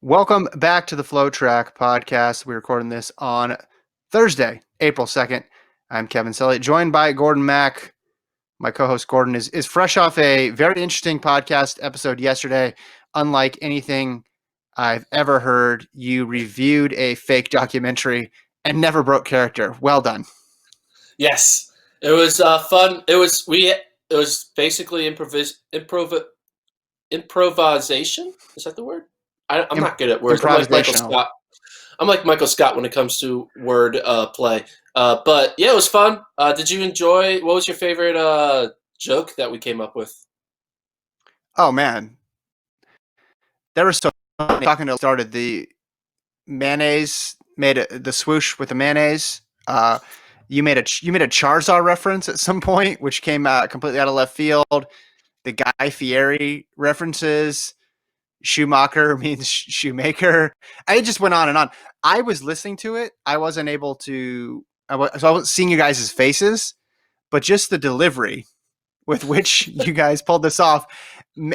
Welcome back to the FloTrack podcast. We're recording this on Thursday, April 2nd. I'm Kevin Sully, joined by Gordon Mack. My co-host Gordon is fresh off a very interesting podcast episode yesterday. Unlike anything I've ever heard, you reviewed a fake documentary and never broke character. Well done. Yes, it was fun. It was basically improvisation. Is that the word? I'm not good at words. I'm like Michael Improvisational. Scott. I'm like Michael Scott when it comes to word play. But yeah, it was fun. Did you enjoy? What was your favorite joke that we came up with? Oh man, there was so many. Talking to started the mayonnaise the swoosh with the mayonnaise. You made a Charizard reference at some point, which came completely out of left field. The Guy Fieri references. Schumacher means shoemaker. I just went on and on. I was listening to it. I wasn't able to. So I wasn't seeing you guys' faces, but just the delivery with which you guys pulled this off,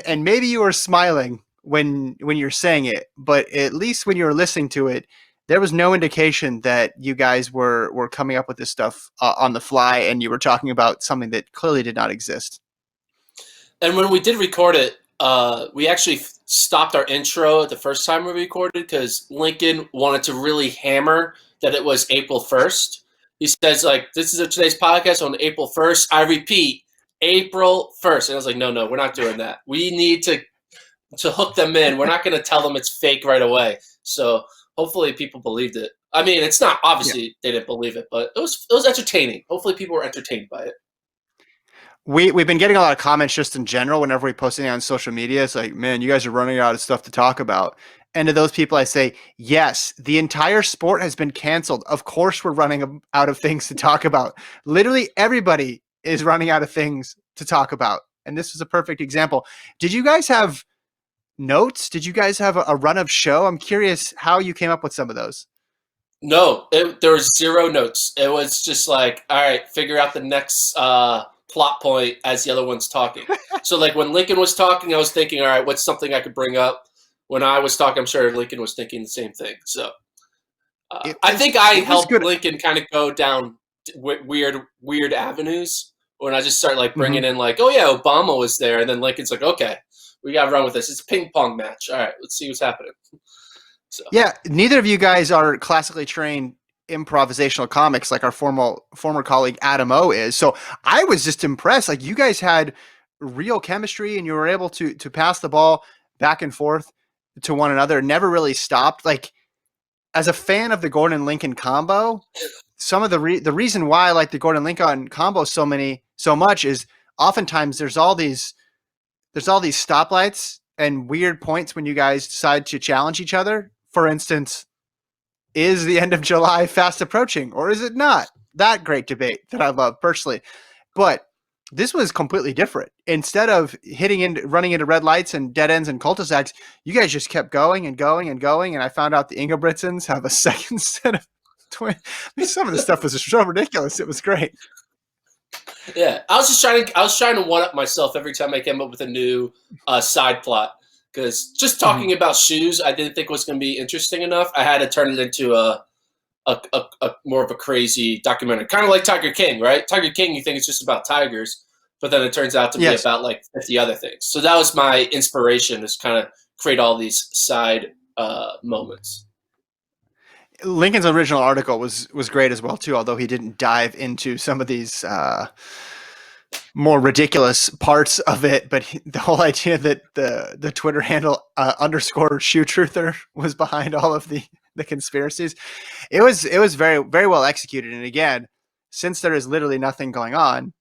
and maybe you were smiling when you're saying it, but at least when you were listening to it, there was no indication that you guys were coming up with this stuff on the fly, and you were talking about something that clearly did not exist. And when we did record it, we actually stopped our intro the first time we recorded because Lincoln wanted to really hammer that it was April 1st. He says, like, this is today's podcast on April 1st. I repeat, April 1st. And I was like, no, we're not doing that. We need to hook them in. We're not going to tell them it's fake right away. So hopefully people believed it. I mean, it's not obviously they didn't believe it, but it was entertaining. Hopefully people were entertained by it. We've been getting a lot of comments just in general whenever we post anything on social media. It's like, man, you guys are running out of stuff to talk about. And to those people, I say, yes, the entire sport has been canceled. Of course, we're running out of things to talk about. Literally everybody is running out of things to talk about. And this was a perfect example. Did you guys have notes? Did you guys have a run of show? I'm curious how you came up with some of those. No, there was zero notes. It was just like, all right, figure out the next plot point as the other one's talking. So like when Lincoln was talking, I was thinking, all right, what's something I could bring up? When I was talking, I'm sure Lincoln was thinking the same thing. So I think I helped Lincoln kind of go down weird avenues when I just start like bringing in like, oh yeah, Obama was there. And then Lincoln's like, okay, we got to run with this. It's a ping pong match. All right, let's see what's happening. So. Yeah, neither of you guys are classically trained improvisational comics like our former colleague Adam O is. So I was just impressed. Like you guys had real chemistry and you were able to pass the ball back and forth to one another. Never really stopped. Like as a fan of the Gordon Lincoln combo, some of the reason why I like the Gordon Lincoln combo so much is oftentimes there's all these stoplights and weird points when you guys decide to challenge each other. For instance, is the end of July fast approaching or is it not? That great debate that I love personally. But this was completely different. Instead of running into red lights and dead ends and cul-de-sacs, you guys just kept going and going and going. And I found out the Ingebrigtsens have a second set of twins. I mean, some of the stuff was just so ridiculous. It was great. Yeah, I was trying to one up myself every time I came up with a new side plot. Because just talking about shoes, I didn't think was going to be interesting enough. I had to turn it into a more of a crazy documentary, kind of like Tiger King, right? Tiger King, you think it's just about tigers, but then it turns out to be about like 50 other things. So that was my inspiration, is kind of create all these side moments. Lincoln's original article was great as well too, although he didn't dive into some of these more ridiculous parts of it, but the whole idea that the Twitter handle _ shoe truther was behind all of the conspiracies. It was very, very well executed. And again, since there is literally nothing going on,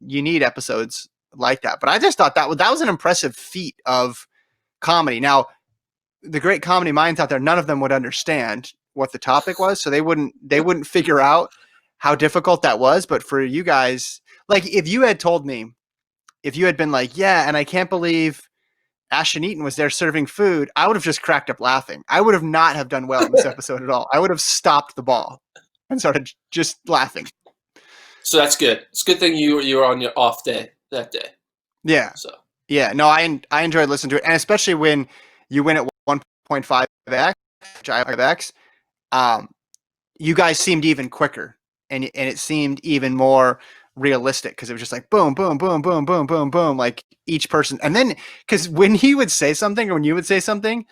you need episodes like that. But I just thought that was an impressive feat of comedy. Now, the great comedy minds out there, none of them would understand what the topic was, so they wouldn't figure out how difficult that was. But for you guys, like if you had been like, yeah, and I can't believe Ashton Eaton was there serving food, I would have just cracked up laughing. I would have not have done well in this episode at all. I would have stopped the ball and started just laughing. So that's good. It's a good thing you were on your off day that day. Yeah. So yeah, no, I enjoyed listening to it, and especially when you win at one 5x, you guys seemed even quicker, and it seemed even more realistic because it was just like boom, boom, boom, boom, boom, boom, boom, like each person. And then because when he would say something or when you would say something,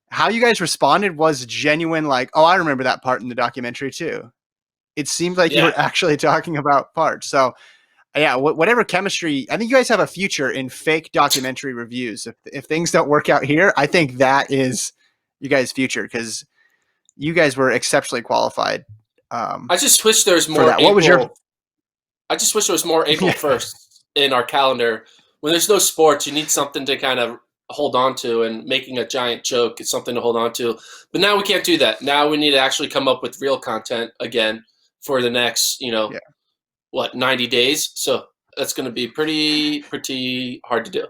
how you guys responded was genuine, like, oh, I remember that part in the documentary too. It seemed like you Yeah, were actually talking about parts. So yeah, whatever chemistry, I think you guys have a future in fake documentary reviews. If things don't work out here, I think that is you guys' future because you guys were exceptionally qualified I just wish there was for more that. What was your April. I just wish there was more April yeah 1st in our calendar. When there's no sports, you need something to kind of hold on to, and making a giant joke is something to hold on to. But now we can't do that. Now we need to actually come up with real content again for the next, yeah 90 days. So that's going to be pretty hard to do.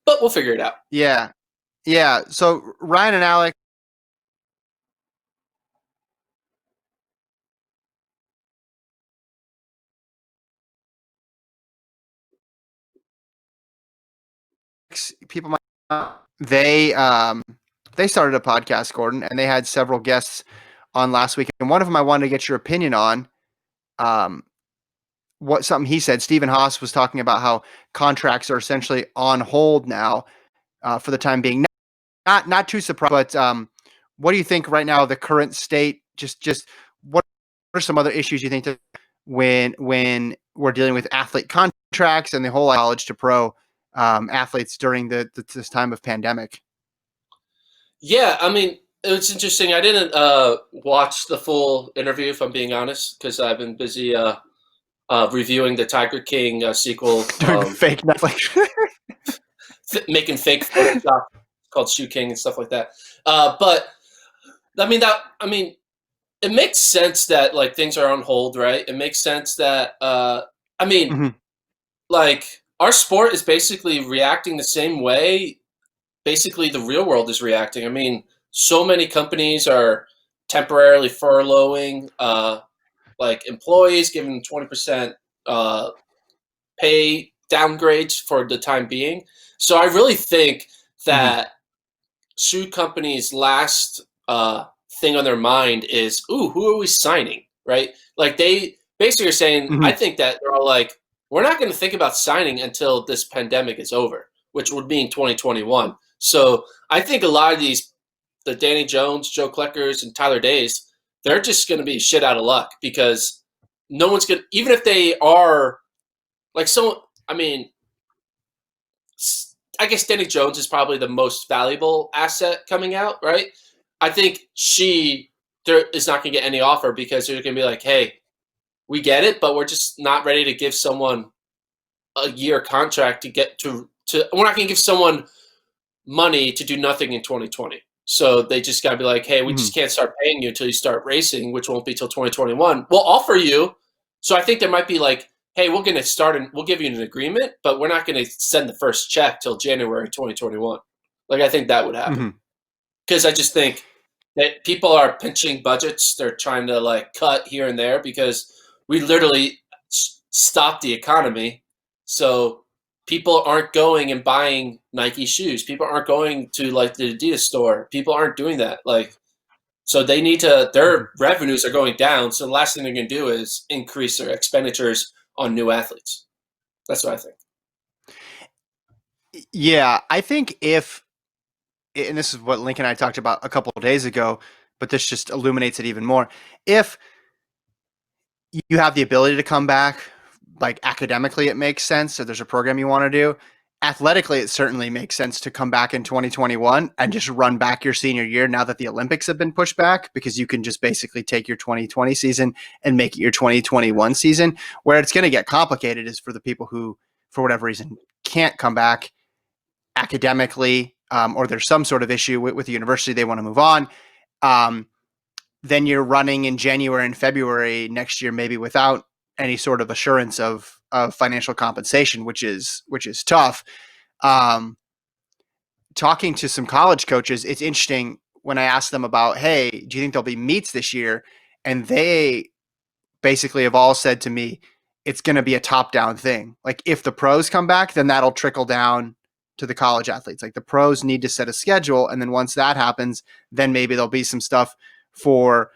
But we'll figure it out. yeah yeah? So Ryan and Alex, people might they started a podcast, Gordon, and they had several guests on last week, and one of them I wanted to get your opinion on. Um, what something he said. Stephen Haas was talking about how contracts are essentially on hold now for the time being. Not too surprised, but what do you think right now? The current state, just what are some other issues you think that when we're dealing with athlete contracts and the whole college to pro athletes during this time of pandemic? Yeah, I mean, it was interesting. I didn't watch the full interview, if I'm being honest, because I've been busy reviewing the Tiger King sequel, Doing fake Netflix. making fake Photoshop called Shoe King and stuff like that. But I mean, it makes sense that like things are on hold, right? It makes sense that I mean, hmm like our sport is basically reacting the same way basically the real world is reacting. I mean, so many companies are temporarily furloughing like employees, giving them 20% uh, pay downgrades for the time being. So I really think hmm that shoe companies' last thing on their mind is, ooh, who are we signing? Right? Like they basically are saying, hmm I think that they're all like, we're not going to think about signing until this pandemic is over, which would mean 2021. So I think a lot of these, the Danny Jones, Joe Kleckers, and Tyler Days, they're just going to be shit out of luck because no one's going to, even if they are like, so, I mean, I guess Danny Jones is probably the most valuable asset coming out, right? I think she there is not going to get any offer because they're going to be like, hey, we get it, but we're just not ready to give someone a year contract to get to. We're not going to give someone money to do nothing in 2020. So they just got to be like, hey, we hmm just can't start paying you until you start racing, which won't be till 2021. We'll offer you. So I think there might be like, hey, we're going to start and we'll give you an agreement, but we're not going to send the first check till January 2021. Like I think that would happen hmm because I just think that people are pinching budgets. They're trying to like cut here and there because we literally stopped the economy. So people aren't going and buying Nike shoes. People aren't going to like the Adidas store. People aren't doing that. Like, so they need to, hmm their revenues are going down. So the last thing they're going to do is increase their expenditures on new athletes. That's what I think. Yeah, I think if and this is what Link and I talked about a couple of days ago, but this just illuminates it even more. If you have the ability to come back, like academically, it makes sense. So there's a program you want to do. Athletically, it certainly makes sense to come back in 2021 and just run back your senior year now that the Olympics have been pushed back because you can just basically take your 2020 season and make it your 2021 season. Where it's going to get complicated is for the people who, for whatever reason, can't come back academically, or there's some sort of issue with the university they want to move on. Um, then you're running in January and February next year, maybe without any sort of assurance of financial compensation, which is tough. Um, Talking to some college coaches, it's interesting when I ask them about, hey, do you think there'll be meets this year? And they basically have all said to me, it's going to be a top down thing. Like if the pros come back, then that'll trickle down to the college athletes. Like the pros need to set a schedule, and then once that happens, then maybe there'll be some stuff for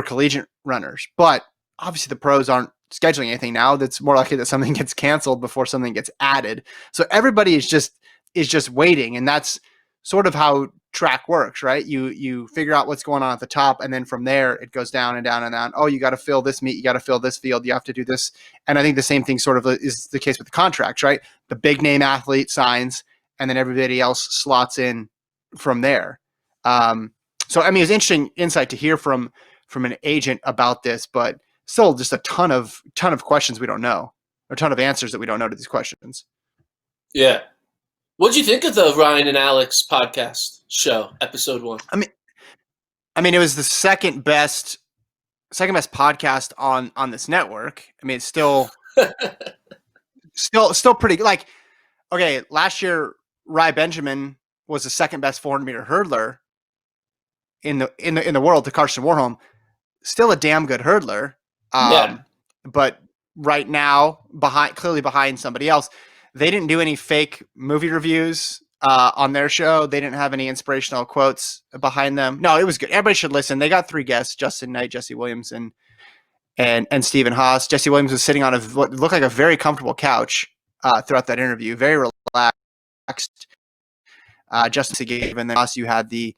collegiate runners. But obviously the pros aren't scheduling anything now. That's more likely that something gets canceled before something gets added. So everybody is just waiting, and that's sort of how track works, right? You figure out what's going on at the top, and then from there it goes down and down and down. Oh, you got to fill this meet, you got to fill this field, you have to do this. And I think the same thing sort of is the case with the contracts, right? The big name athlete signs, and then everybody else slots in from there. So I mean, it's interesting insight to hear from an agent about this, but still just a ton of questions we don't know, or a ton of answers that we don't know to these questions. Yeah. What'd you think of the Ryan and Alex podcast show, episode 1? I mean, it was the second best podcast on this network. I mean, it's still pretty, like, okay, last year Rai Benjamin was the second best 400 meter hurdler in the world to Karsten Warholm. Still a damn good hurdler. But right now, clearly behind somebody else. They didn't do any fake movie reviews on their show. They didn't have any inspirational quotes behind them. No, it was good. Everybody should listen. They got 3 guests: Justin Knight, Jesse Williams, and Stephen Haas. Jesse Williams was sitting on what looked like a very comfortable couch throughout that interview, very relaxed. Justin gave, and then Haas, you had the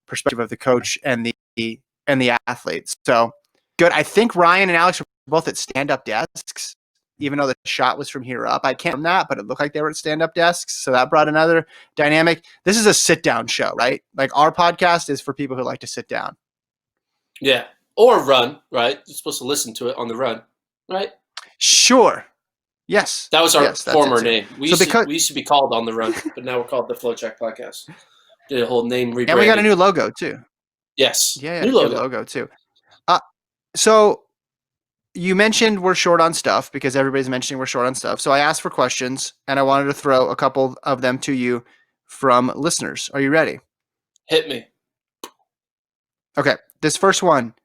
perspective of the coach and the athletes. So good. I think Ryan and Alex were both at stand-up desks, even though the shot was from here up. I can't from that, but it looked like they were at stand-up desks. So that brought another dynamic. This is a sit-down show, right? Like our podcast is for people who like to sit down. Yeah. Or run, right? You're supposed to listen to it on the run, right? Sure. Yes. That was our former name. We used to be called On the Run, but now we're called the FloTrack Podcast. Did a whole name rebranding. And we got a new logo too. Yes. Yeah, new logo too. So you mentioned we're short on stuff because everybody's mentioning we're short on stuff. So I asked for questions, and I wanted to throw a couple of them to you from listeners. Are you ready? Hit me. Okay. This first one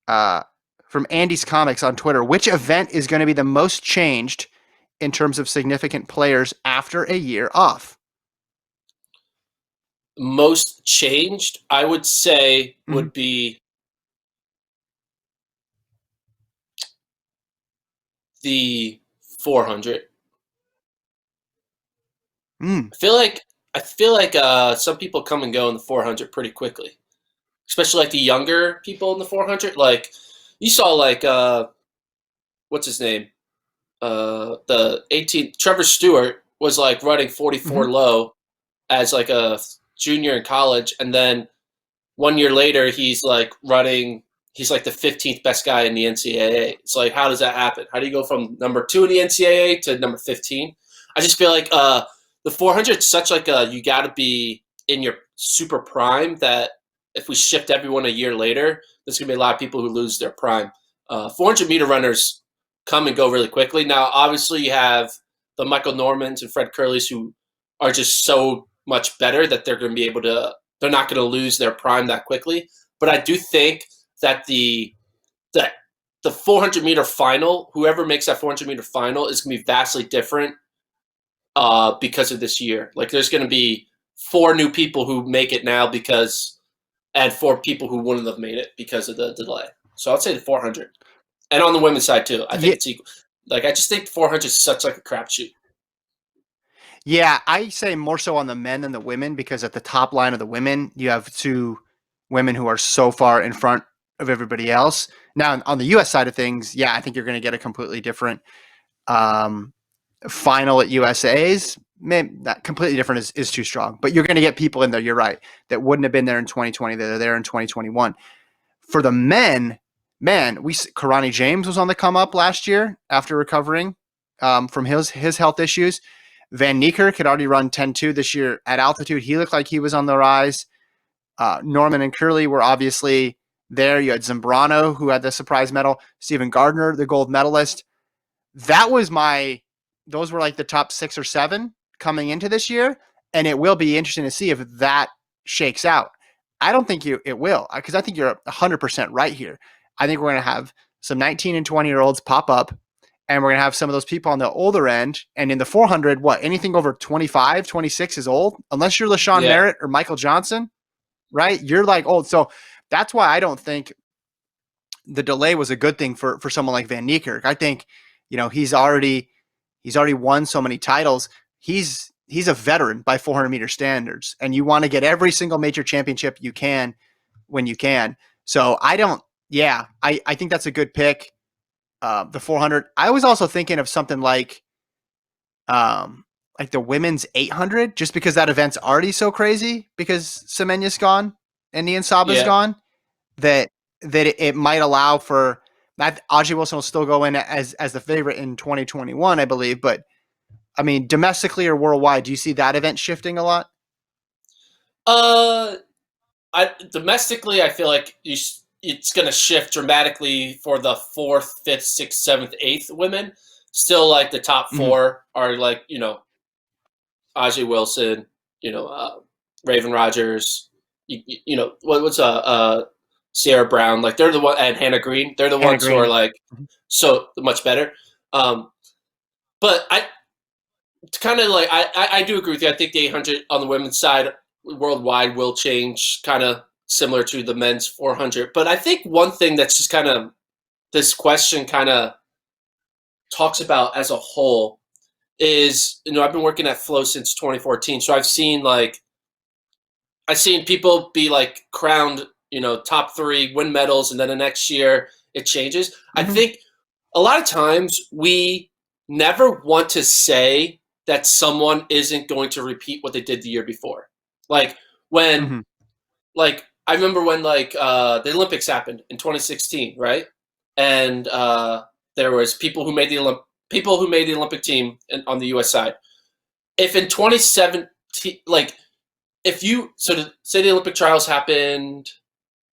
from Andy's Comics on Twitter. Which event is going to be the most changed in terms of significant players after a year off? Most changed, I would say, would be the 400. I feel like some people come and go in the 400 pretty quickly, especially like the younger people in the 400. Like you saw, like what's his name? The 18 Trevor Stewart was like running 44 low as like a junior in college, and then 1 year later he's like running. He's like the 15th best guy in the NCAA. It's like, how does that happen? How do you go from number 2 in the NCAA to number 15? I just feel like the 400 is such like you got to be in your super prime that if we shift everyone a year later, there's going to be a lot of people who lose their prime. 400 meter runners come and go really quickly. Now, obviously, you have the Michael Normans and Fred Curleys who are just so much better that they're going to be able to – they're not going to lose their prime that quickly. But I do think – that the 400 meter final, whoever makes that 400 meter final is going to be vastly different because of this year. Like there's going to be 4 new people who make it now and 4 people who wouldn't have made it because of the delay. So I'd say the 400. And on the women's side too, I think it's equal. Like I just think 400 is such like a crapshoot. Yeah, I say more so on the men than the women because at the top line of the women, you have 2 women who are so far in front of everybody else. Now, on the U.S. side of things, yeah, I think you're going to get a completely different final at USA's. Man, that completely different is too strong. But you're going to get people in there, you're right, that wouldn't have been there in 2020 that are there in 2021. For the men, Karani James was on the come up last year after recovering from his health issues. Van Niekerk had already run 10.2 this year at altitude. He looked like he was on the rise. Norman and Curley were obviously there. You had Zambrano, who had the surprise medal. Stephen Gardner, the gold medalist. Those were like the top 6 or 7 coming into this year. And it will be interesting to see if that shakes out. I don't think it will, because I think you're 100% right here. I think we're going to have some 19 and 20-year-olds pop up, and we're going to have some of those people on the older end. And in the 400, what, anything over 25, 26 is old, unless you're LaShawn Yeah. Merritt or Michael Johnson, right? You're like old. So that's why I don't think the delay was a good thing for someone like Van Niekerk. I think, he's already won so many titles. He's a veteran by 400 meter standards, and you want to get every single major championship you can when you can. So I think that's a good pick. The 400. I was also thinking of something like the women's 800, just because that event's already so crazy because Semenya's gone and Nian Saba's Yeah. gone that it might allow for that. Ajay Wilson will still go in as the favorite in 2021, I believe. But I mean, domestically or worldwide, do you see that event shifting a lot? Domestically, I feel like it's going to shift dramatically for the 4th, 5th, 6th, 7th, 8th women. Still, like the top Mm-hmm. 4 are like Ajay Wilson, Raven Rogers, what's Sierra Brown, like they're the one, and Hannah Green. They're the Hannah ones who are Green. like Mm-hmm. so much better. But it's kind of like I do agree with you. I think the 800 on the women's side worldwide will change, kind of similar to the men's 400. But I think one thing that's just kind of this question kind of talks about as a whole is, I've been working at Flow since 2014, so I've seen people be like crowned, top 3, win medals, and then the next year it changes. I Mm-hmm. think a lot of times we never want to say that someone isn't going to repeat what they did the year before. Like when, Mm-hmm. like I remember when the Olympics happened in 2016, right? And there was people who made the Olympic team on the U.S. side. If in 2017, like if you say the Olympic trials happened,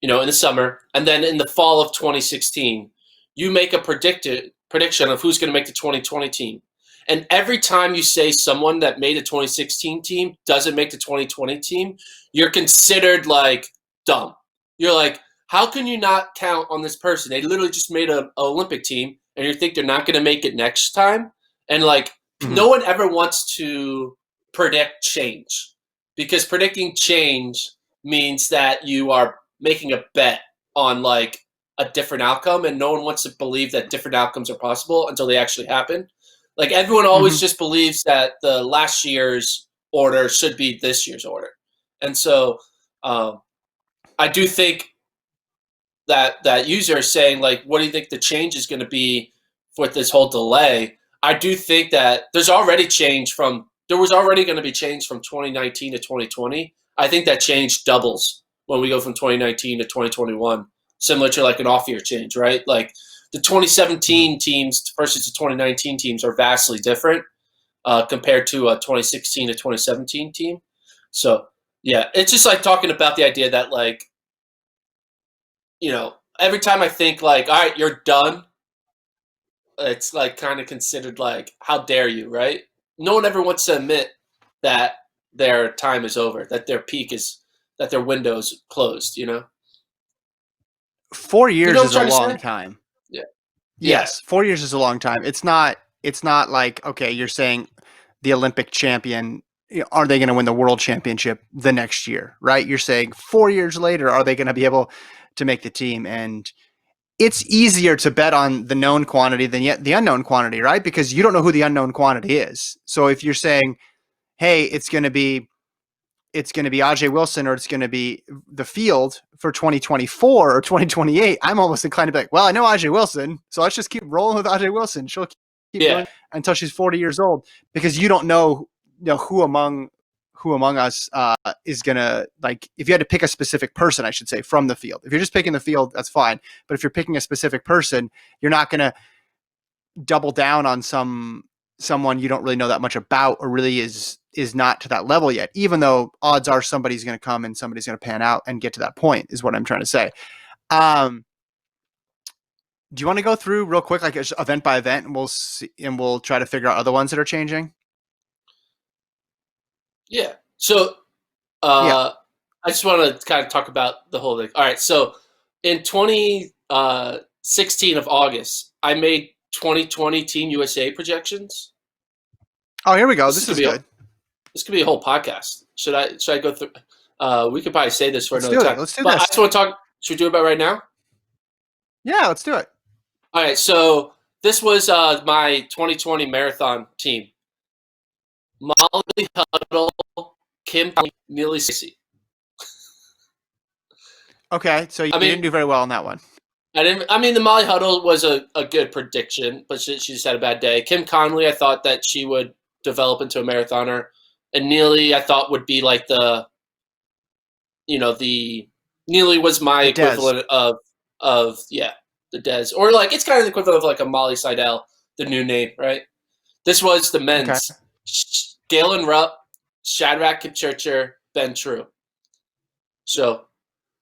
in the summer, and then in the fall of 2016, you make a prediction of who's going to make the 2020 team. And every time you say someone that made the 2016 team doesn't make the 2020 team, you're considered like dumb. You're like, how can you not count on this person? They literally just made an Olympic team, and you think they're not going to make it next time. And like, Mm-hmm. no one ever wants to predict change, because predicting change means that you are making a bet on like a different outcome, and no one wants to believe that different outcomes are possible until they actually happen. Like everyone Mm-hmm. always just believes that the last year's order should be this year's order, and so I do think that user is saying like, what do you think the change is going to be with this whole delay? I do think that there was already going to be change from 2019 to 2020. I think that change doubles when we go from 2019 to 2021, similar to like an off-year change, right? Like the 2017 teams versus the 2019 teams are vastly different compared to a 2016 to 2017 team. So yeah, it's just like talking about the idea that like, every time I think like, all right, you're done, it's like kind of considered like, how dare you, right? No one ever wants to admit that their time is over, that that their window's closed, 4 You know years what I'm is a trying to long say? time. Yeah. Yeah. Yes, 4 years is a long time. It's not like, okay, you're saying the Olympic champion, are they going to win the world championship the next year, right? You're saying 4 years later, are they going to be able to make the team? And it's easier to bet on the known quantity than yet the unknown quantity, right? Because you don't know who the unknown quantity is. So if you're saying, hey, it's going to be Ajay Wilson or it's going to be the field for 2024 or 2028, I'm almost inclined to be like, well, I know Ajay Wilson, so let's just keep rolling with Ajay Wilson. She'll keep Yeah. doing it until she's 40 years old, because you don't know, who among us is going to, like, if you had to pick a specific person, I should say, from the field. If you're just picking the field, that's fine. But if you're picking a specific person, you're not going to double down on someone you don't really know that much about, or really is not to that level yet, even though odds are somebody's going to come and somebody's going to pan out and get to that point, is what I'm trying to say. Do you want to go through real quick, like event by event, and we'll see, and we'll try to figure out other ones that are changing? Yeah. So Yeah. I just want to kind of talk about the whole thing. All right. So in 2016 of August, I made 2020 Team USA projections. Oh, here we go. This is good. This could be a whole podcast. Should I go through? We could probably say this for Let's another do it. time. Let's do but this. I just want to talk. Should we do it about right now? Yeah, let's do it. All right. So this was my 2020 marathon team: Molly Huddle, Kim, Neely Stacy. Okay, so you didn't do very well on that one. I mean, the Molly Huddle was a good prediction, but she just had a bad day. Kim Conley, I thought that she would develop into a marathoner, and Neely, I thought would be like Neely was my equivalent of the Des, or like it's kind of the equivalent of like a Molly Seidel, the new name, right? This was the men's: okay. Galen Rupp, Shadrach Kipchircher, Ben True. So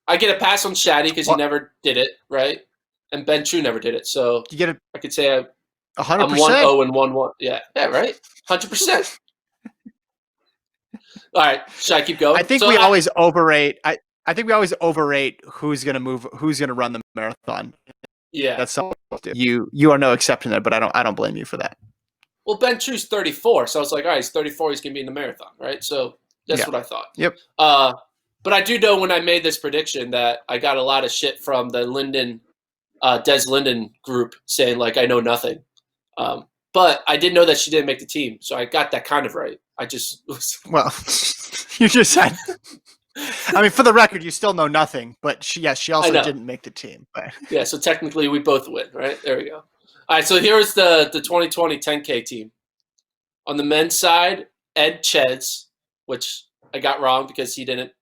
I get a pass on Shaddy because he never did it, right? And Ben True never did it. So you get I could say I'm 100%. 1-0 and 1-1. Yeah, right? 100%. All right, should I keep going? I think we always overrate. I think we always overrate who's going to run the marathon. Yeah, that's something you are no exception there, but I don't blame you for that. Well, Ben True's 34, so I was like, all right, he's 34, he's gonna be in the marathon, right? So that's what I thought. Yep. But I do know when I made this prediction that I got a lot of shit from the Des Linden group saying like I know nothing. But I did know that she didn't make the team, so I got that kind of right. I just well, you just said. I mean, for the record, you still know nothing, but she also didn't make the team. But. Yeah, so technically we both win, right? There we go. All right, so here's the 2020 10K team. On the men's side, Ed Ches, which I got wrong because he didn't,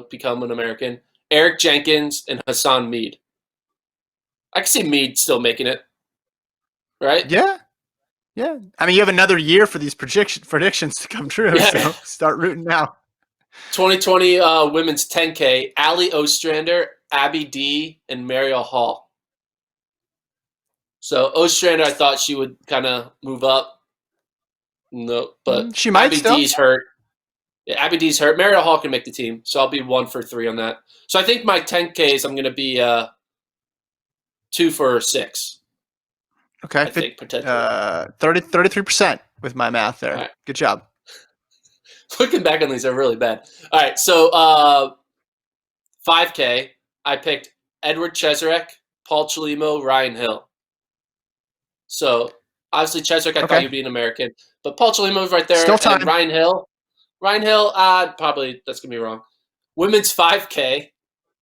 become an American. Eric Jenkins and Hassan Mead. I can see Mead still making it, right? Yeah. Yeah. I mean, you have another year for these predictions to come true, so start rooting now. 2020 women's 10K, Allie Ostrander, Abby D, and Mariel Hall. So Ostrander, I thought she would kind of move up. No, but she might Abby still. D's hurt. Yeah, Abby D's hurt. Mariel Hall can make the team, so I'll be 1 for 3 on that. So I think my 10Ks, I'm going to be 2 for 6. Okay, I think potentially 33% with my math there. Right. Good job. Looking back on these, are really bad. All right, so 5K, I picked Edward Cheserek, Paul Chalimo, Ryan Hill. So obviously Cheserek, I thought you'd be an American, but Paul Chalimo was right there. Still time. And Ryan Hill, probably that's gonna be wrong. Women's 5K,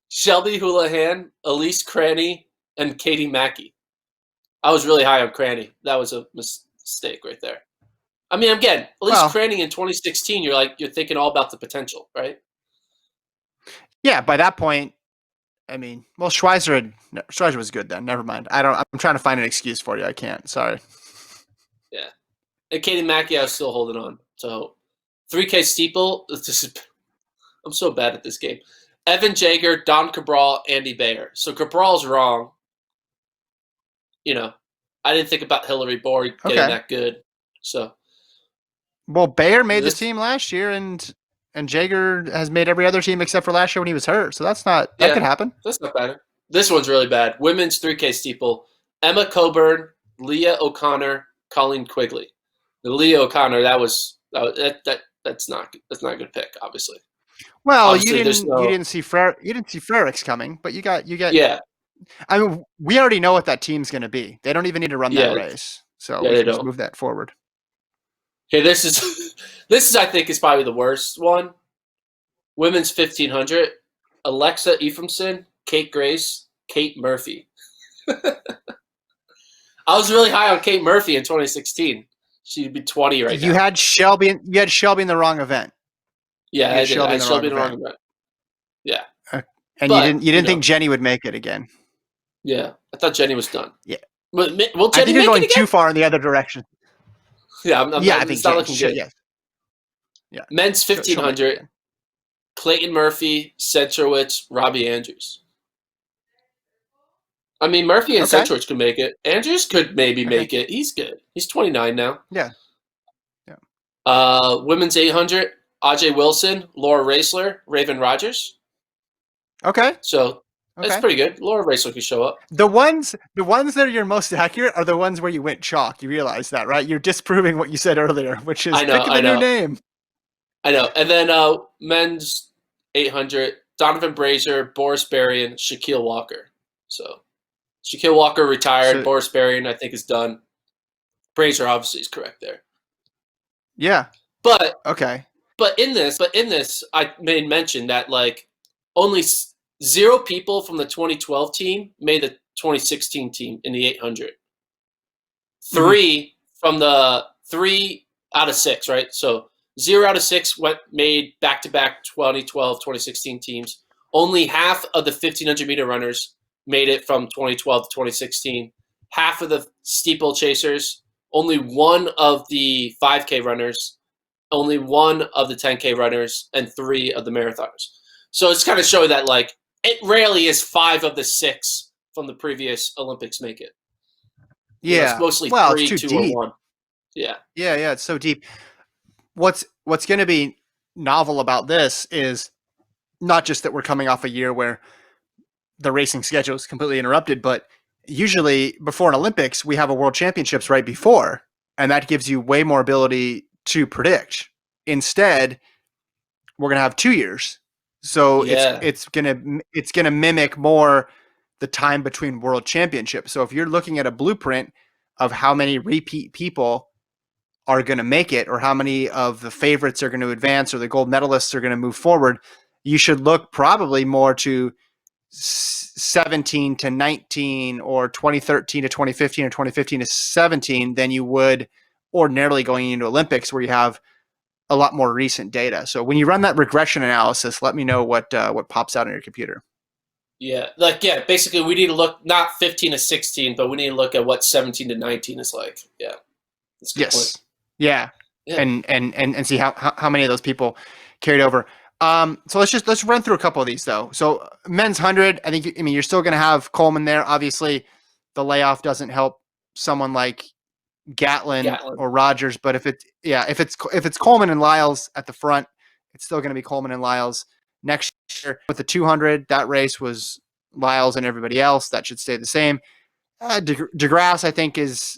Shelby Houlihan, Elise Cranny, and Katie Mackey. I was really high on Cranny. That was a mistake right there. I mean, again, Elise Cranny in 2016, you're thinking all about the potential, right? Yeah, by that point, I mean, well, Schweizer was good then. Never mind. I'm trying to find an excuse for you. I can't. Sorry. Yeah. And Katie Mackey, I was still holding on. So 3K steeple. I'm so bad at this game. Evan Jager, Don Cabral, Andy Bayer. So Cabral's wrong. I didn't think about Hillary Borg getting that good. So. Well, Bayer made the team last year, and Jager has made every other team except for last year when he was hurt. So that could happen. That's not bad. This one's really bad. Women's 3K steeple: Emma Coburn, Leah O'Connor, Colleen Quigley. The Leah O'Connor, that's not a good pick, obviously. Well, obviously, you didn't see Frericks coming, but you got. Yeah. I mean, we already know what that team's going to be. They don't even need to run that race, so we can just move that forward. Okay, this is I think is probably the worst one. Women's 1500: Alexa Ephraimson, Kate Grace, Kate Murphy. I was really high on Kate Murphy in 2016. She'd be 20 right now. You had Shelby in the wrong event. Yeah, I did. I had Shelby in the wrong event. Yeah. And you didn't think Jenny would make it again. Yeah, I thought Jenny was done. Yeah. Will Jenny I think you're going too far in the other direction. Yeah, I think it's not looking good. Yes. Yeah. Men's 1500: Clayton Murphy, Centrowitz, Robbie Andrews. I mean, Murphy and Centrowitz could make it. Andrews could maybe make it. He's good. He's 29 now. Yeah. Yeah. Women's 800: Ajay Wilson, Laura Raisler, Raven Rogers. Okay. So It's Okay. pretty good. Laura Racel could show up. The ones that are your most accurate are the ones where you went chalk. You realize that, right? You're disproving what you said earlier, which is I know, pick I the new know, name. I know. And then men's 800, Donovan Brazier, Boris Berrien, Shaquille Walker. So Shaquille Walker retired. So Boris Berrien, I think, is done. Brazier obviously is correct there. yeah, But okay. but in this, I made mention that like only 0 people from the 2012 team made the 2016 team in the 800. Hmm. Three out of six, right? So 0 out of 6 went made back to back 2012, 2016 teams. Only half of the 1500-meter runners made it from 2012 to 2016. Half of the steeplechasers, only one of the 5K runners, only one of the 10K runners, and 3 of the marathoners. So it's kind of showing that like it rarely is 5 of the 6 from the previous Olympics make it. It's Yeah. mostly Well, it's 3, too 2, or deep. 1. Yeah. Yeah, yeah, it's so deep. What's going to be novel about this is not just that we're coming off a year where the racing schedule is completely interrupted, but usually before an Olympics, we have a World Championships right before, and that gives you way more ability to predict. Instead, we're gonna have 2 years, so it's Yeah. it's gonna it's gonna mimic more the time between World Championships. So if you're looking at a blueprint of how many repeat people are going to make it, or how many of the favorites are going to advance, or the gold medalists are going to move forward, you should look probably more to 17 to 19 or 2013 to 2015 or 2015 to 17 than you would ordinarily going into Olympics where you have a lot more recent data. So when you run that regression analysis, let me know what pops out on your computer. Yeah. Like, yeah, basically we need to look not 15 to 16, but we need to look at what 17 to 19 is like. Yeah. That's a good point. Yes. Yeah. Yeah. And see how many of those people carried over. So let's run through a couple of these though. So men's 100, I mean you're still going to have Coleman there. Obviously, the layoff doesn't help someone like Gatlin Gatlin. or Rogers, but if it's Coleman and Lyles at the front, it's still going to be Coleman and Lyles. Next year with the 200, that race was Lyles and everybody else. That should stay the same. DeGrasse, I think, is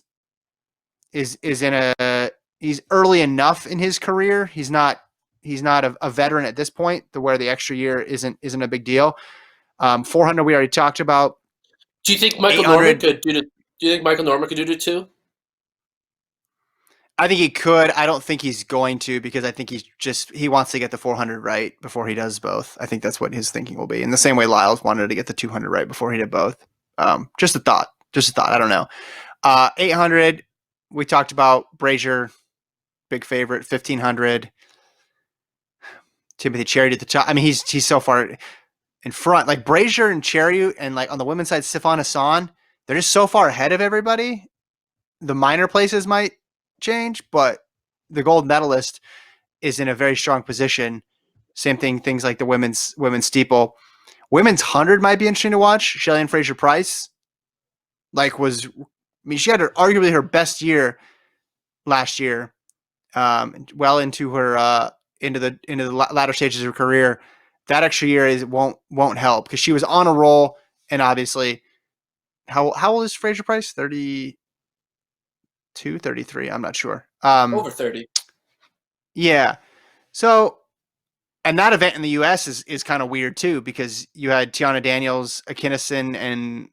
in a he's early enough in his career. He's not a veteran at this point to where the extra year isn't a big deal. 400 we already talked about. Do you think Michael Norman 800, could do the? Do you think Michael Norman could do the 2? I think he could. I don't think he's going to, because I think he wants to get the 400 right before he does both. I think that's what his thinking will be. In the same way Lyles wanted to get the 200 right before he did both. Just a thought. I don't know. 800, we talked about Brazier, big favorite. 1500, Timothy Cherry at the top. I mean, he's so far in front. Like Brazier and Cherry, and like on the women's side, Sifan Hassan, they're just so far ahead of everybody. The minor places might change, but the gold medalist is in a very strong position. Same thing, things like the women's steeple. Women's 100 might be interesting to watch. Shelly Fraser Price, she had arguably her best year last year, well into her into the latter stages of her career. That extra year won't help because she was on a roll, and obviously, how old is Fraser Price? 32, 33? I'm not sure. Over 30. Yeah. So, and that event in the U.S. is kind of weird too, because you had Tiana Daniels, Akinison, and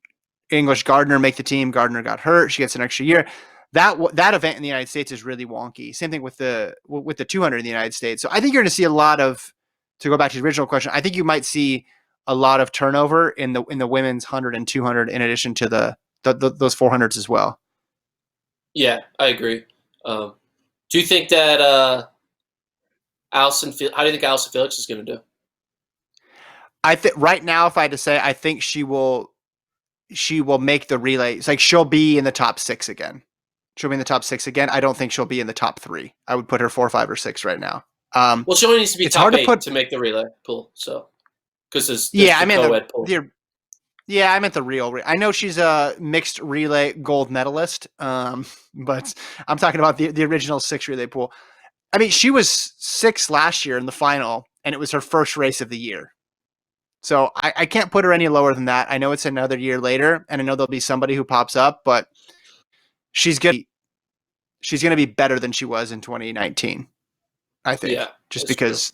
English Gardner make the team. Gardner got hurt; she gets an extra year. That event in the United States is really wonky. Same thing with the 200 in the United States. So I think you're going to see a lot of. To go back to the original question, I think you might see a lot of turnover in the women's 100 and 200, in addition to those 400s as well. Yeah, I agree. Do you think that how do you think Allison Felix is going to do? I think right now, if I had to say, I think she will make the relay. It's like she'll be in the top 6 again. She'll be in the top 6 again. I don't think she'll be in the top 3. I would put her 4, 5, or 6 right now. Well, she only needs to be It's top hard to 8 put. to make the relay pool. So, because there's Yeah, the I meant co-ed pool. I meant the real. I know she's a mixed relay gold medalist, but I'm talking about the original 6 relay pool. I mean, she was 6 last year in the final, and it was her first race of the year. So I can't put her any lower than that. I know it's another year later, and I know there'll be somebody who pops up, but she's gonna she's gonna be better than she was in 2019. I Yeah, think just that's true. because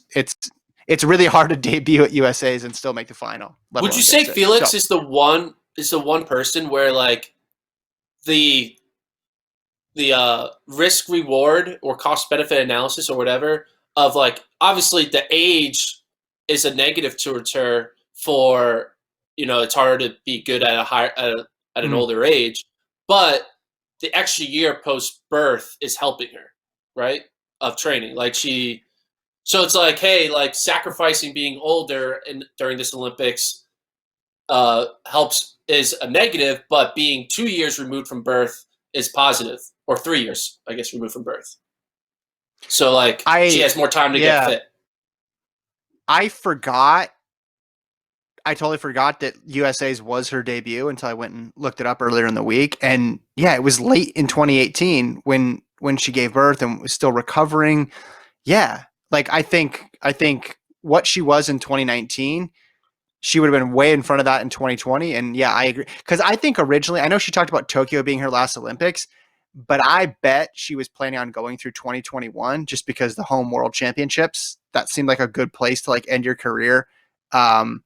it's really hard to debut at USA's and still make the final, let Would you alone get say six. So Felix is the one person where like the risk reward or cost benefit analysis or whatever of like obviously the age is a negative towards her for it's harder to be good at a higher at an mhm. older age, but the extra year post birth is helping her, right? Of training, like so it's like, hey, like sacrificing being older during this Olympics helps is a negative, but being 2 years removed from birth is positive, or 3 years, I guess, removed from birth. So like she I has more time to get yeah, fit. I forgot. I totally forgot that USA's was her debut until I went and looked it up earlier in the week. And yeah, it was late in 2018 when she gave birth and was still recovering. Yeah, like I think what she was in 2019, she would have been way in front of that in 2020. And yeah, I agree. Because I think originally, I know she talked about Tokyo being her last Olympics, but I bet she was planning on going through 2021 just because the home world championships, that seemed like a good place to like end your career um,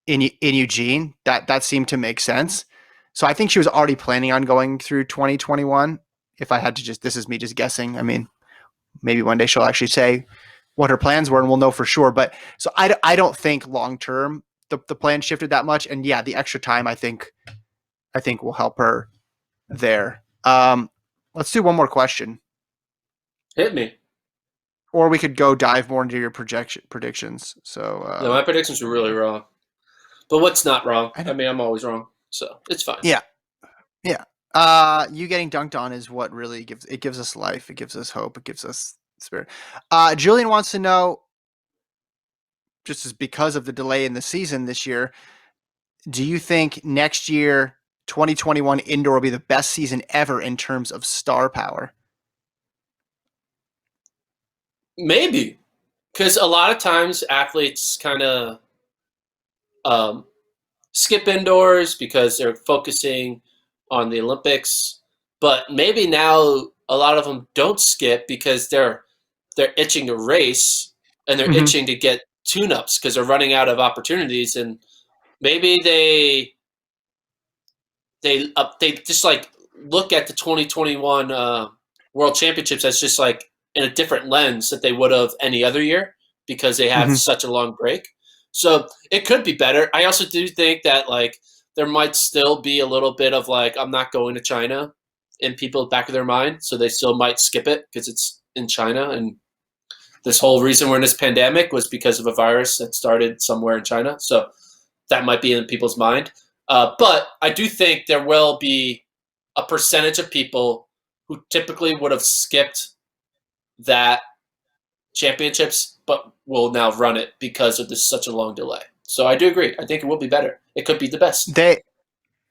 in Eugene. That seemed to make sense. So I think she was already planning on going through 2021. If I had to just, this is me just guessing. I mean, maybe one day she'll actually say what her plans were and we'll know for sure. But so I don't think long term the plan shifted that much. And yeah, the extra time I think will help her there. Let's do one more question, Hit me. or we could go dive more into your predictions. So No, my predictions were really wrong. But what's not wrong? I I don't, mean, I'm always wrong, so it's fine. yeah, yeah. You getting dunked on is what really gives us life. It gives us hope. It gives us spirit. Julian wants to know, just as because of the delay in the season this year, do you think next year, 2021 indoor will be the best season ever in terms of star power? Maybe because a lot of times athletes kind of um, skip indoors because they're focusing on the Olympics. But maybe now a lot of them don't skip because they're itching to race and they're Mm-hmm. itching to get tune-ups because they're running out of opportunities, and maybe they just like look at the 2021 World Championships as just like in a different lens that they would have any other year because they have Mm-hmm. such a long break. So it could be better. I also do think that like there might still be a little bit of like I'm not going to China in people's back of their mind, so they still might skip it because it's in China, and this whole reason we're in this pandemic was because of a virus that started somewhere in China. So that might be in people's mind. But I do think there will be a percentage of people who typically would have skipped that championships, but will now run it because of this such a long delay. So I do agree. I think it will be better. It could be the best. They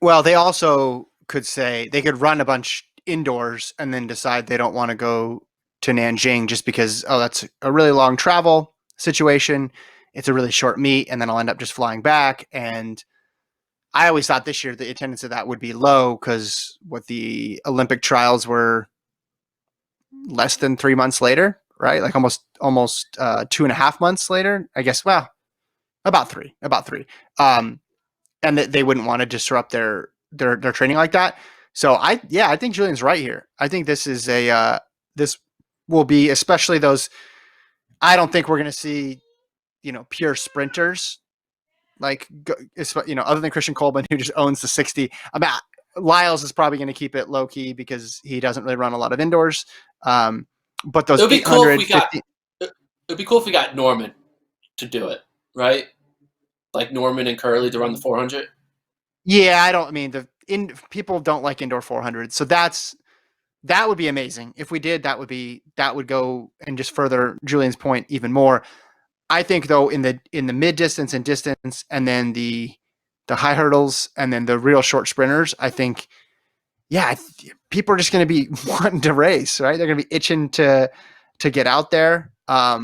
also could say they could run a bunch indoors and then decide they don't want to go to Nanjing just because, oh, that's a really long travel situation. It's a really short meet, and then I'll end up just flying back. And I always thought this year the attendance of that would be low because what the Olympic trials were less than 3 months later, right? Like almost 2.5 months later, I guess. Well, about three. And that they wouldn't want to disrupt their training like that. So I think Julian's right here. I think this is this will be, especially those. I don't think we're going to see pure sprinters like other than Christian Coleman, who just owns the 60. I mean, Lyles is probably going to keep it low key because he doesn't really run a lot of indoors. But It those would be cool if we got. 850. It would be cool if we got Norman to do it, right? Like Norman and Curly to run the 400. Yeah, I don't. I mean, people don't like indoor 400, so that would be amazing if we did. That would go and just further Julian's point even more. I think though in the mid distance and distance, and then the high hurdles, and then the real short sprinters, I think yeah, people are just going to be wanting to race, right? They're going to be itching to get out there. I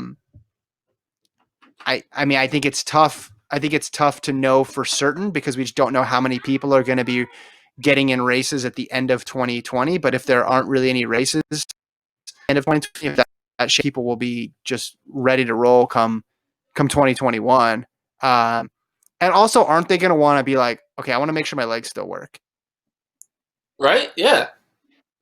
mean, I think it's tough. I think it's tough to know for certain because we just don't know how many people are going to be getting in races at the end of 2020. But if there aren't really any races end of 2020, that people will be just ready to roll come 2021. And also, aren't they going to want to be like, okay, I want to make sure my legs still work? Right? Yeah.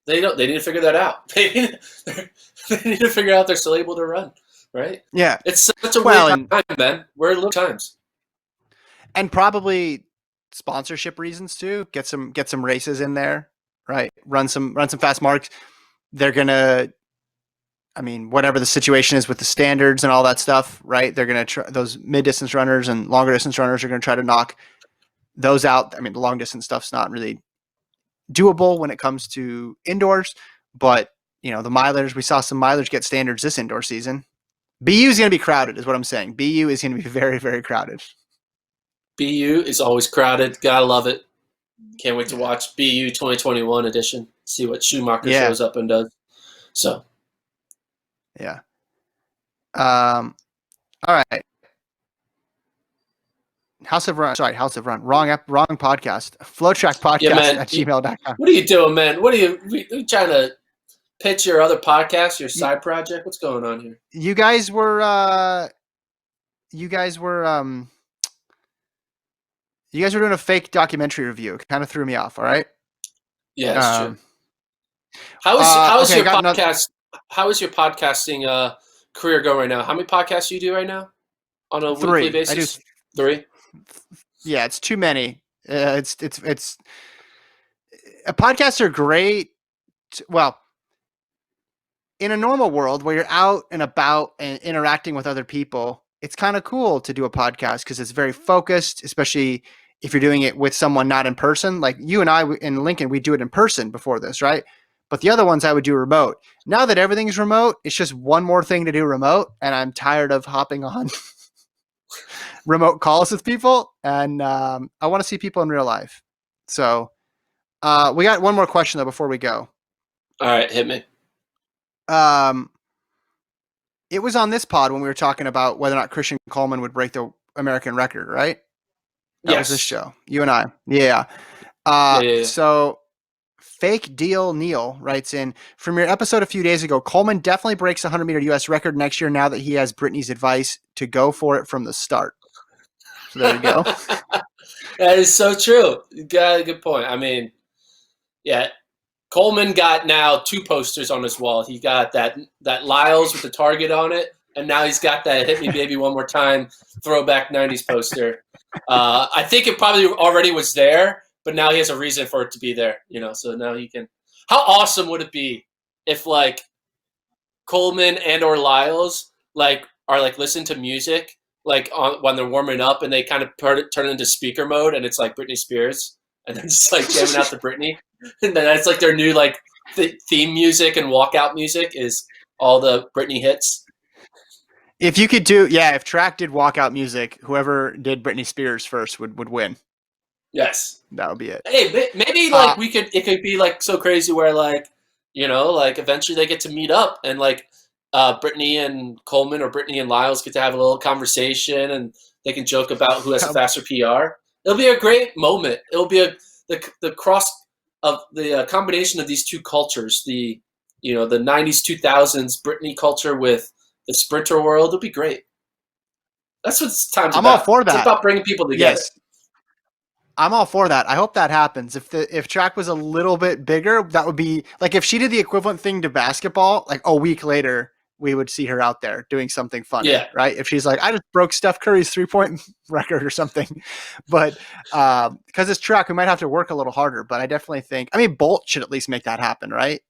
They don't. They need to figure that out. They need to figure out they're still able to run. Right? Yeah. It's such a Well, weird time, man. We're in little times. and probably sponsorship reasons too. Get some races in there, right? Run some fast marks. They're gonna, I mean, whatever the situation is with the standards and all that stuff, right? They're gonna try, those mid distance runners and longer distance runners are gonna try to knock those out. I mean, the long distance stuff's not really doable when it comes to indoors, but you know, the milers, we saw some milers get standards this indoor season. BU is going to be crowded, is what I'm saying. BU is going to be very, very crowded. BU is always crowded. Gotta love it. Can't wait to watch BU 2021 edition. See what Schumacher shows up and does. So, yeah. All right. House of Run. Wrong podcast. FloTrack podcast at gmail.com. What are you doing, man? Are you trying to pitch your other podcast, your side project? What's going on here? You guys were doing a fake documentary review. It kind of threw me off. All right. Yeah, that's true. How is your podcast? How is your podcasting career going right now? How many podcasts do you do right now on a weekly basis? 3. Yeah, it's too many. It's podcasts are great. Well, in a normal world where you're out and about and interacting with other people, it's kind of cool to do a podcast because it's very focused, especially if you're doing it with someone not in person. Like you and I in Lincoln, we do it in person before this, right? But the other ones I would do remote. Now that everything's remote, it's just one more thing to do remote, and I'm tired of hopping on remote calls with people, and I want to see people in real life. So we got one more question though before we go. All right, hit me. It was on this pod when we were talking about whether or not Christian Coleman would break the American record, right? That was this show. You and I. Yeah. So Fake Deal Neil writes in, from your episode a few days ago, Coleman definitely breaks the 100-meter U.S. record next year now that he has Brittany's advice to go for it from the start. So there you go. That is so true. You got a good point. I mean, yeah, Coleman got now 2 posters on his wall. He got that Lyles with the target on it, and now he's got that Hit Me Baby One More Time throwback 90s poster. I think it probably already was there, but now he has a reason for it to be there, you know, so now he can. How awesome would it be if, like, Coleman and or Lyles, like, are, like, listening to music, like, when they're warming up, and they kind of turn into speaker mode, and it's, like, Britney Spears, and then just, like, jamming out to Britney. And then that's, like, their new, like, theme music and walkout music is all the Britney hits. If you could do, if Track did walkout music, whoever did Britney Spears first would win. Yes. That would be it. Hey, maybe, like, it could be, like, so crazy where, like, you know, like, eventually they get to meet up, and, like, Brittany and Coleman or Brittany and Lyles get to have a little conversation, and they can joke about who has a faster PR. It'll be a great moment. It'll be the cross of the combination of these two cultures, the 90s, 2000s Brittany culture with the sprinter world. It'll be great. That's what time's about. I'm all for that. It's about bringing people together. Yes. I'm all for that. I hope that happens. If Track was a little bit bigger, that would be like if she did the equivalent thing to basketball, like a week later, we would see her out there doing something funny, right? If she's like, I just broke Steph Curry's 3-point record or something. But because it's Track, we might have to work a little harder. But I definitely think, Bolt should at least make that happen, right?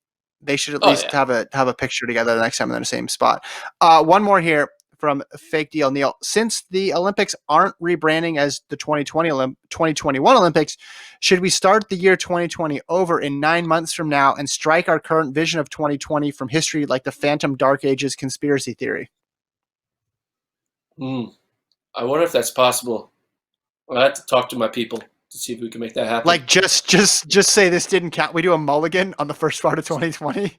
They should at least have a picture together the next time they're in the same spot. One more here from Fake Deal Neil. Since the Olympics aren't rebranding as the 2021 Olympics, should we start the year 2020 over in 9 months from now and strike our current vision of 2020 from history like the Phantom Dark Ages conspiracy theory? I wonder if that's possible. I'll have to talk to my people to see if we can make that happen. Like just say this didn't count. We do a mulligan on the first part of 2020.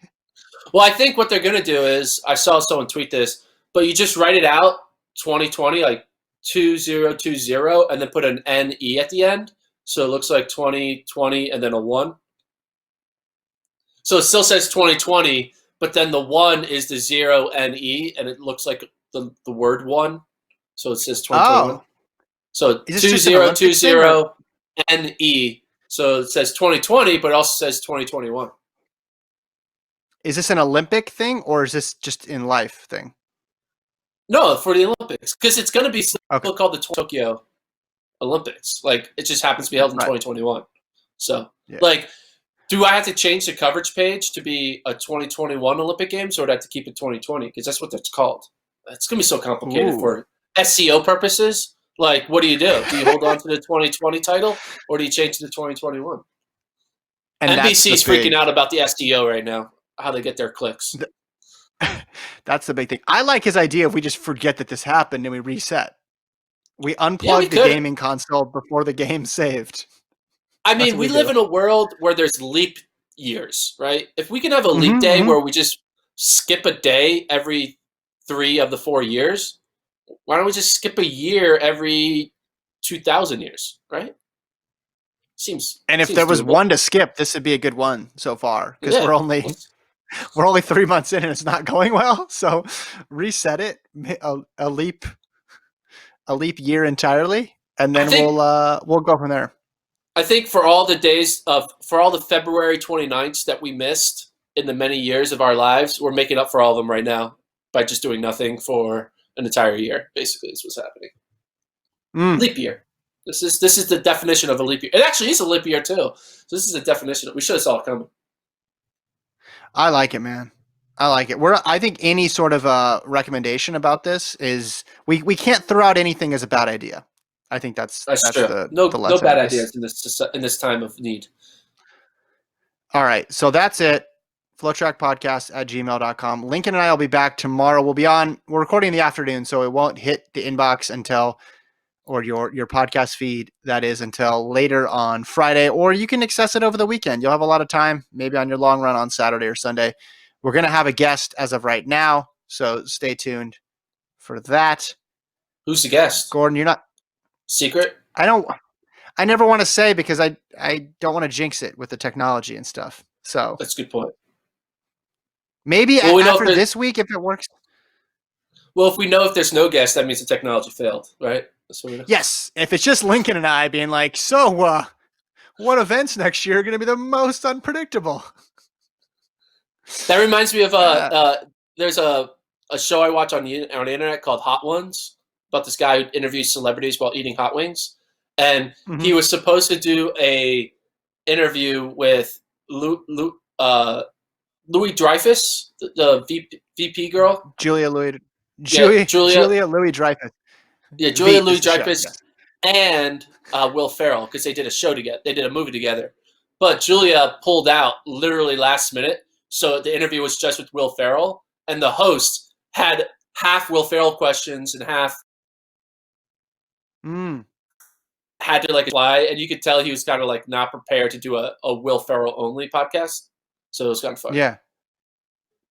Well, I think what they're going to do is, I saw someone tweet this, but you just write it out 2020, like 2020 and then put an NE at the end. So it looks like 2020 and then a 1. So it still says 2020, but then the 1 is the 0 NE, and it looks like the word 1. So it says 2021. Oh, So is this just an Olympics thing, or- 2020 NE. So it says 2020, but it also says 2021. is this an Olympic thing, or is this just in life thing? No, for the Olympics, because it's going to be still Okay. called the Tokyo Olympics. Like, it just happens to be held in Right. 2021. So, Yeah. like, do I have to change the coverage page to be a 2021 Olympic Games, or do I have to keep it 2020? Because that's what it's called. It's going to be so complicated Ooh. for SEO purposes. Like, what do? Do you hold on to the 2020 title, or do you change to the 2021? And NBC's freaking out about the SEO right now, how they get their clicks. That's the big thing. I like his idea if we just forget that this happened and we reset. We unplug the gaming console before the game's saved. I mean, we live in a world where there's leap years, right? If we can have a leap day where we just skip a day every 3 of the 4 years, why don't we just skip a year every 2,000 years, right? And if there was doable. one to skip, this would be a good one so far, because we're only 3 months in and it's not going well. So reset it, a leap year entirely, and then we'll go from there. I think for all the February 29th that we missed in the many years of our lives, we're making up for all of them right now by just doing nothing for an entire year. Basically, is what's happening. Leap year. This is the definition of a leap year. It actually is a leap year too. So this is the definition. We should have saw it coming. I like it, man. I like it. I think any sort of recommendation about this is we can't throw out anything as a bad idea. I think that's true. No bad ideas in this time of need. All right. So that's it. FloTrackPodcast@gmail.com. Lincoln and I will be back tomorrow. We're recording in the afternoon, so it won't hit the inbox or your podcast feed, that is, until later on Friday, or you can access it over the weekend. You'll have a lot of time, maybe on your long run on Saturday or Sunday. We're going to have a guest as of right now, so stay tuned for that. Who's the guest? Gordon, you're not... Secret? I never want to say because I don't want to jinx it with the technology and stuff. So that's a good point. Maybe after this week, if it works. Well, if we know if there's no guest, that means the technology failed, right? That's what we know. Yes. If it's just Lincoln and I being like, so what events next year are going to be the most unpredictable? That reminds me of there's a show I watch on the internet called Hot Ones, about this guy who interviews celebrities while eating hot wings. And he was supposed to do a interview with Louis Dreyfus, the VP girl. Julia Louis Dreyfus. Yeah, Julia Louis Dreyfus and Will Ferrell, because they did a show together. They did a movie together. But Julia pulled out literally last minute. So the interview was just with Will Ferrell. And the host had half Will Ferrell questions and half had to fly, and you could tell he was kind of not prepared to do a Will Ferrell only podcast. So it was kind of fun. Yeah.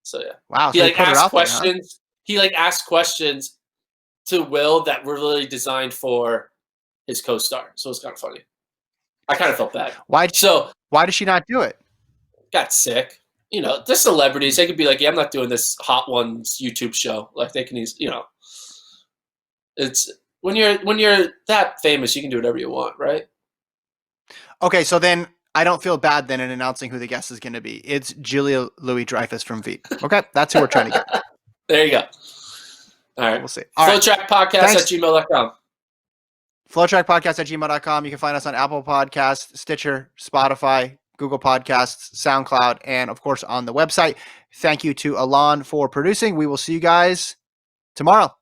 So yeah. Wow. He asked questions. He asked questions to Will that were really designed for his co-star. So it was kind of funny. I kind of felt bad. Why did she not do it? Got sick. The celebrities, they could be like, yeah, I'm not doing this Hot Ones YouTube show. They can use, it's when you're that famous, you can do whatever you want, right? Okay, so then I don't feel bad then in announcing who the guest is going to be. It's Julia Louis Dreyfus from Veep. Okay, that's who we're trying to get. There you go. All right. We'll see. FloTrackPodcast@gmail.com. FloTrackPodcast@gmail.com. You can find us on Apple Podcasts, Stitcher, Spotify, Google Podcasts, SoundCloud, and of course on the website. Thank you to Alon for producing. We will see you guys tomorrow.